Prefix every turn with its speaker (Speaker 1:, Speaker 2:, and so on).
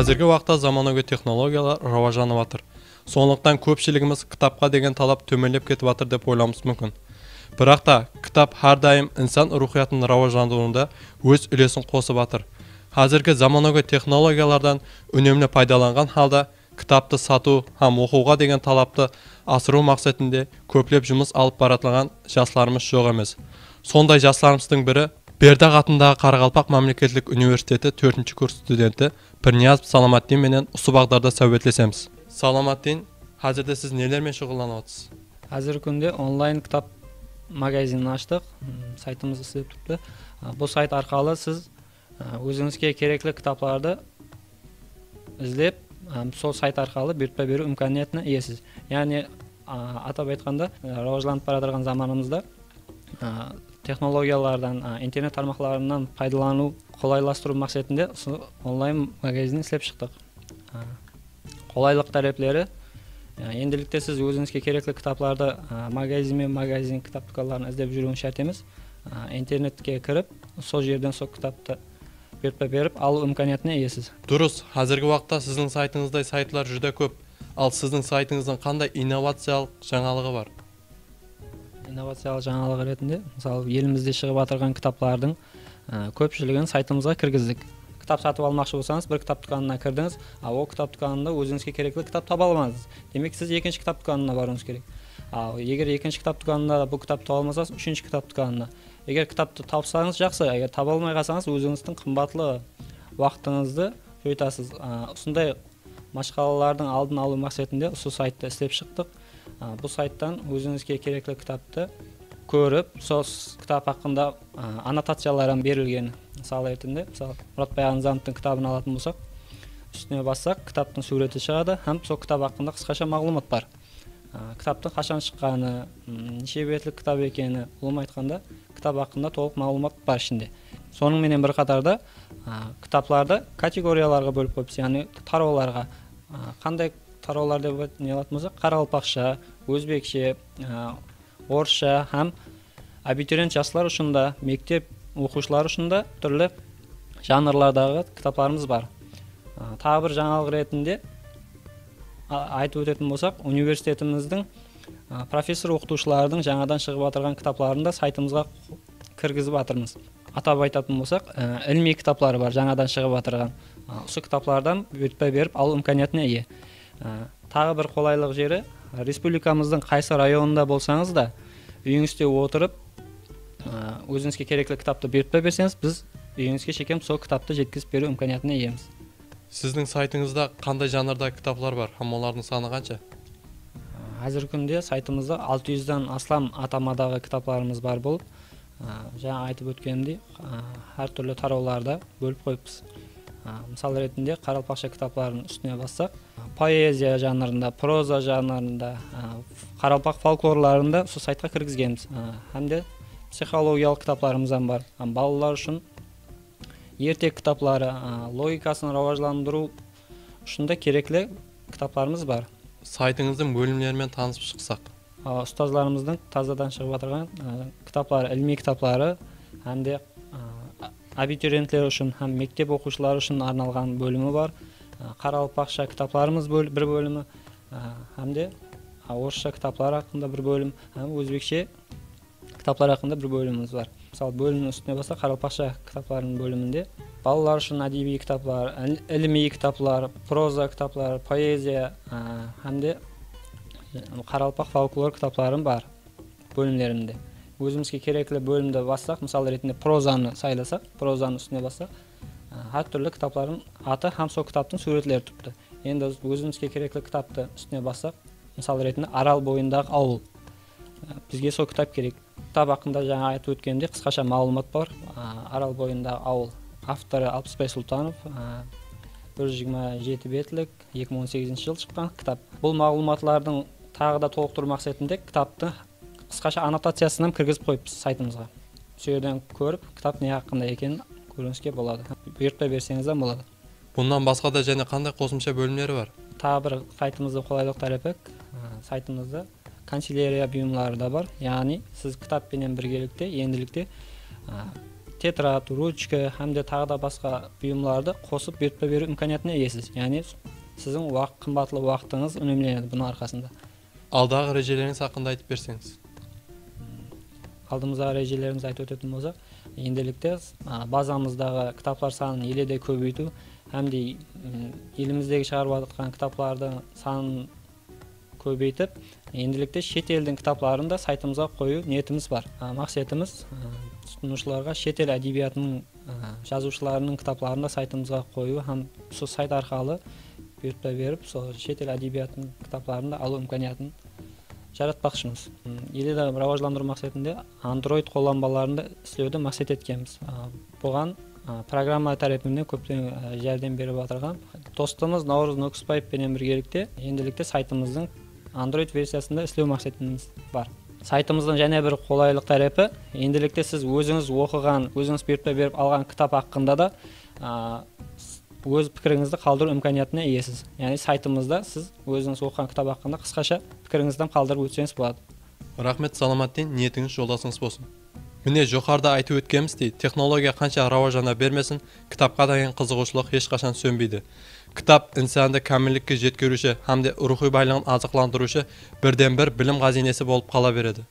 Speaker 1: Қазіргі уақытта заманауи технологиялар рауажанып жатыр. Сондықтан көпшілігіміз кітапқа деген талап төмендеп кетіп жатыр деп ойлауымыз мүмкін. Бірақ та кітап әрдайым инсан рухиятының рауажандыруында өз үлесін қосып жатыр. Қазіргі заманауи технологиялардан үнемді пайдаланған халда кітапты сату һәм оқуға деген талапты асыру мақсатында көплеп жұмыс алып баратылған жастарымыз жоқ емес. Сондай жастарымыздың бірі Бердақ атындағы Қарақалпақ мемлекеттік университеті 4-ші курс студенті Пірниязов Саламаттин менен осы бағдарда сөйлесеміз. Саламаттин, қазірде сіз нелермен шұғылданып отырсыз?
Speaker 2: Қазіргі күнде онлайн кітап магазинін аштық, сайтымызды істеп тұрды. Бұл сайт арқылы сіз өзіңізге керекті кітапларды іздеп, сол сайт арқылы бұйыртпа беру имканиятына иесіз. Яғни атап айтқанда, рауажданып бара жатқан заманымызда технологиялардан, интернет тармақтарынан пайдалану қолайластыру мақсатында онлайн магазин істеп шықтық. Қолайлық тәреплері, енділікте сіз өзіңізге керекті кітапларды магазин кітап дүканларын іздеп жүруіңіз шарт емес. Интернетке кіріп, сол жерден сол кітапты бұйыртпа беріп алу имканиятына иесіз.
Speaker 1: Дұрыс, қазіргі уақытта сіздің сайтыңыздай сайтлар жүр көп. Ал сіздің сайтыңыздың қандай инновациялық жаңалығы бар?
Speaker 2: Инновациялық жаңалығы ретінде, мысалы, елімізде шығып жатырған кітаплардың көпшілігін сайтымызға кіргіздік. Кітап сатып алмақшы болсаңыз, бір кітап дүканына кірдіңіз, ол кітап дүканында өзіңізге керекті кітап таба алмадыңыз. Демек, сіз екінші кітап дүканына баруыңыз керек. Ал егер екінші кітап дүканында бұл кітапты таба алмасаңыз, үшінші кітап дүканына. Егер кітапты тапсаңыз жақсы, егер таба алмай қалсаңыз, өзіңіздің қымбатлы уақытыңызды жойтасыз. Осындай машқалалардың алдын алу мақсатында осы сайтты істеп шықтық. Бұл сайттан өзіңізге керекті кітапты көріп, сол кітап хақында аннотациялардан берілген. Мысалы ретінде, Мұратбай Ағынзановтың кітабын алатын болсақ, үстіне бассақ, кітаптың суреті шығады, һәм сол кітап хақында қысқаша мағлұмат бар. Кітаптың қашан шыққаны, неше бетлік кітап екені, олым айтқанда, кітап хақында толық мағлұмат бар ішінде. Соның менен бір қатарда кітапларды категорияларға бөліп қойыппыз, яғни тарауларға. Қандай тараулар деп не алатын болсақ, қарақалпақша, өзбекше, орысша һәм абитуриент жастар үшін да, мектеп оқушылар үшін да түрлі жанрлардағы кітапларымыз бар. Тағы бір жаңалық ретінде айтып өтетін болсақ, университетіміздің профессор оқытушылардың жаңадан шығып жатырған кітапларын да сайтымызға кіргізіп жатырмыз. Атап айтатын болсақ, ilmi кітаплары бар, жаңадан шығып жатырған. Осы кітаплардан бұйыртпа беріп алу имканиятына ие. Тағы бір қолайлық жері, республикамыздың қайсы районында болсаңыз да, үйіңізде отырып, өзіңізге керекті кітапты бұйыртпа берсеңіз, біз үйіңізге шекем сол кітапты жеткізіп беру имканиятына иеміз.
Speaker 1: Сіздің сайтыңызда қандай жанрда кітаплар бар, һәм олардың саны қанша?
Speaker 2: Қазіргі күнде сайтымызда 600-дан астам атамадағы кітапларымыз бар болып, жаңа айтып өткенімдей, әртүрлі тарауларда бөліп қойыппыз. Мысал ретінде Қарақалпақша кітапларын үстіне бассақ, поэзия жанрында, проза жанрында, Қарақалпақ фольклорларында сол сайтқа кіргізгенбіз. Һәмде психологиялық кітапларымыздан бар. Балалар үшін ертек кітаплары, логикасын рауажландыру үшін де керекті кітапларымыз бар.
Speaker 1: Сайтыңыздың бөлімлерімен танысып шықсақ.
Speaker 2: Ұстазларымыздың тазадан шығып жатырған кітаплары, ilmi кітаплары, һәмде абитуриенттер үшін һәм мектеп оқушылары үшін арналған бөлімі бар. Қарақалпақша кітапларымыз бір бөлімі, һәмде орысша кітаплар хақында бір бөлім, һәм өзбекше кітаплар хақында бір бөліміміз бар. Мысалы, бөлімнің үстіне бассақ, Қарақалпақша кітапларының бөлімінде балалар үшін әдеби кітаплар, ilmi кітаплар, проза кітаплар, поэзия, һәмде Қарақалпақ фольклор кітапларым бар бөлімдерінде. Өзімізге керекті бөлімді бассақ, мысалы ретінде прозаны сайласақ, прозаның үстіне бассақ, әртүрлі кітаплардың аты һәм сол кітаптың суретлері тұрыпты. Енді өзімізге керекті кітапты үстіне бассақ, мысалы ретінде Арал бойындағы ауыл. Бізге сол кітап керек. Кітап хақында жаңа айтып өткенде қысқаша мағлұмат бар. Арал бойындағы ауыл. Авторы Алпысбай Сұлтанов, 127 бетлік, 2018 жыл шыққан кітап. Бұл мағлұматлардың тағы да толықтыру мақсатында кітапты қысқаша аннотациясынан кіргізіп қойыппыз сайтымызға. Сол жерден көріп, кітап не хақында екенін көруіңізге болады. Бұйыртпа берсеңіз де болады.
Speaker 1: Бұндан басқа да және қандай қосымша бөлімдері бар?
Speaker 2: Тағы бір сайтымыздың қолайлық тәріпі, сайтымызда канцелярия бұйымлары да бар. Яғни, сіз кітаппенен біргелікте, енділікте тетрадь, ручка һәм дә тағы да басқа бұйымларды қосып беру имканиятына иесіз. Яғни сіздің қымбатлы уақытыңыз үнемленеді бұның арқасында.
Speaker 1: Алдағы режелеріңіз хақында айтып берсеңіз.
Speaker 2: Алдымыздағы режелерімізді айтып өтетін болсақ, енділікте базамыздағы кітаплар санын еледе көбейту һәм де еліміздегі шығарып жатқан кітаплардың санын көбейтіп, енділікте шет елдің кітапларын да сайтымызға қою ниетіміз бар. Мақсатымыз тұтынушыларға шет ел әдебиетінің жазушыларының кітапларын да сайтымызға қою һәм сол сайт арқылы беріп, сол шет ел әдебиетінің кітапларын да алу имканиятын жаратпақшымыз. Елді рауажландыру мақсатында Android қолданбаларында істеуді мақсат еткенбіз. Бұған программа тарапынан көптен жәрдем беріп отырған достымыз Наурыз Нөкісбаевпен біргелікте енділікте сайтымыздың Android версиясында істеу мақсатымыз бар. Сайтымыздың және бір қолайлық тарапы, енділікте сіз өзіңіз оқыған, өзіңіз беріп алған кітап хақында да өз пікіріңізді қалдыру имканиятына иесіз. Яғни сайтымызда сіз өзіңіз оқыған кітап хақында қысқаша пікіріңізден қалдырып өтсеңіз болады.
Speaker 1: Рахмет, саламаттен, ниетіңіз жолдасыңыз болсын. Міне жоғарыда айтып өткеніміздей, технология қанша рауажана бермесін, кітапқа деген қызығушылық ешқашан сөнбейді. Кітап инсанды кәмілдікке жеткізуші, һәм де рухи байлығын азықландырушы бірден бір білім қазинесі болып қала береді.